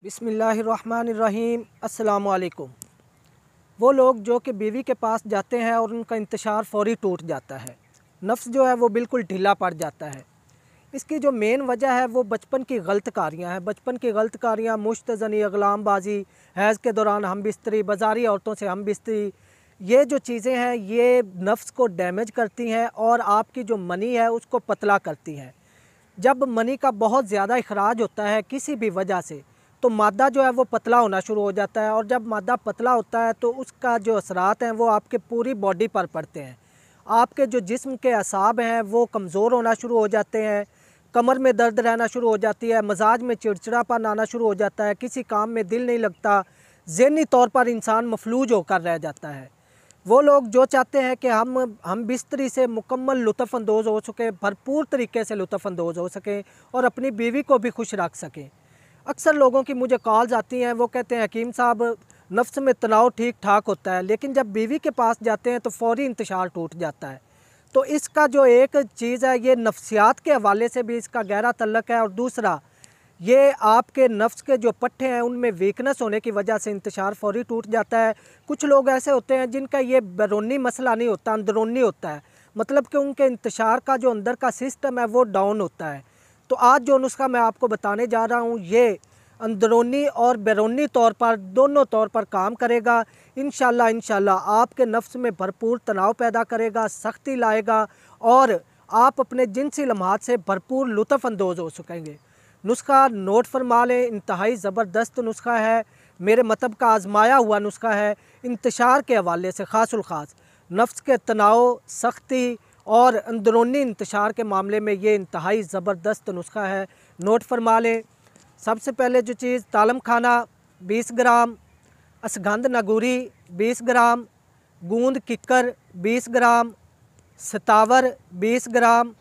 बिस्मिल्लाहिर्रहमानिर्रहीम। अस्सलामु अलैकुम। वो लोग जो कि बीवी के पास जाते हैं और उनका इंतशार फ़ौरी टूट जाता है, नफ्स जो है वो बिल्कुल ढीला पड़ जाता है। इसकी जो मेन वजह है वो बचपन की गलत कारियाँ हैं। बचपन की गलत कारियाँ मुश्तज़नी, अगलामबाजी, हैज़ के दौरान हम बिस्तरी, बाज़ारी औरतों से हम बिस्तरी, ये जो चीज़ें हैं ये नफ्स को डैमेज करती हैं और आपकी जो मनी है उसको पतला करती हैं। जब मनी का बहुत ज़्यादा इखराज होता है किसी भी वजह से, तो मादा जो है वो पतला होना शुरू हो जाता है, और जब मादा पतला होता है तो उसका जो असरात हैं वो आपके पूरी बॉडी पर पड़ते हैं। आपके जो जिस्म के असाब हैं वो कमज़ोर होना शुरू हो जाते हैं, कमर में दर्द रहना शुरू हो जाती है, मिजाज में चिड़चिड़ापन आना शुरू हो जाता है, किसी काम में दिल नहीं लगता, ज़हनी तौर पर इंसान मफलूज होकर रह जाता है। वो लोग जो चाहते हैं कि हम बिस्तरी से मुकम्मल लुत्फ़अंदोज़ हो सकें, भरपूर तरीके से लुत्फ़अंदोज़ हो सकें और अपनी बीवी को भी खुश रख सकें। अक्सर लोगों की मुझे कॉल्स आती हैं, वो कहते हैं हकीम साहब नफ्स में तनाव ठीक ठाक होता है, लेकिन जब बीवी के पास जाते हैं तो फ़ौरी इंतशार टूट जाता है। तो इसका जो एक चीज़ है ये नफ्सियात के हवाले से भी इसका गहरा तल्लक है, और दूसरा ये आपके नफ्स के जो पट्टे हैं उनमें वीकनेस होने की वजह से इंतशार फ़ौरी टूट जाता है। कुछ लोग ऐसे होते हैं जिनका ये बैरूनी मसला नहीं होता, अंदरूनी होता है, मतलब कि उनके इंतशार का जो अंदर का सिस्टम है वो डाउन होता है। तो आज जो नुस्खा मैं आपको बताने जा रहा हूँ ये अंदरूनी और बैरूनी तौर पर, दोनों तौर पर काम करेगा। इंशाल्लाह आपके नफ्स में भरपूर तनाव पैदा करेगा, सख्ती लाएगा और आप अपने जिनसी लम्हात से भरपूर लुत्फ़अंदोज़ हो सकेंगे। नुस्खा नोट फरमा लें, इंतहाई ज़बरदस्त नुस्खा है, मेरे मतलब का आजमाया हुआ नुस्खा है। इंतशार के हवाले से ख़ासुल ख़ास नफ्स के तनाव, सख्ती और अंदरूनी इंतशार के मामले में ये इंतहाई ज़बरदस्त नुस्खा है। नोट फरमा लें। सबसे पहले जो चीज़, तालम खाना 20 ग्राम, असगंध नगूरी 20 ग्राम, गूंद किक्कर 20 ग्राम, सतावर 20 ग्राम,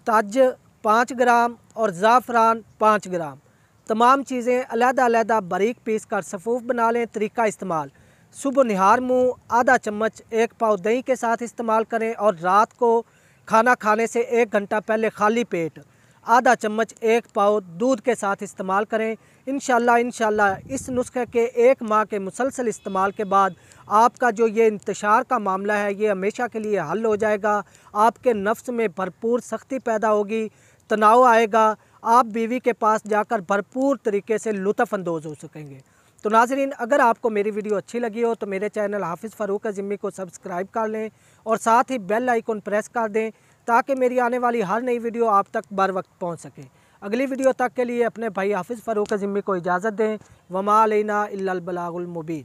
तज 5 ग्राम और ज़ाफ़रान 5 ग्राम। तमाम चीज़ें अलहदा बारीक पीस कर सफ़ूफ़ बना लें। तरीका इस्तेमाल, सुबह निहार मुँह आधा चम्मच 1 पाव दही के साथ इस्तेमाल करें, और रात को खाना खाने से 1 घंटा पहले खाली पेट आधा चम्मच 1 पाव दूध के साथ इस्तेमाल करें। इंशाल्लाह इस नुस्खे के 1 माह के मुसलसल इस्तेमाल के बाद आपका जो ये इंतशार का मामला है ये हमेशा के लिए हल हो जाएगा। आपके नफ्स में भरपूर सख्ती पैदा होगी, तनाव आएगा, आप बीवी के पास जाकर भरपूर तरीके से लुत्फ़अंदोज़ हो सकेंगे। तो नाज़रीन, अगर आपको मेरी वीडियो अच्छी लगी हो तो मेरे चैनल हाफिज़ फ़ारूक ज़िम्मी को सब्सक्राइब कर लें और साथ ही बेल आइकन प्रेस कर दें ताकि मेरी आने वाली हर नई वीडियो आप तक बर वक्त पहुँच सके। अगली वीडियो तक के लिए अपने भाई हाफिज़ फ़ारूक ज़िम्मी को इजाज़त दें। वमा अलैना इल्लल बलागुल मुबीन।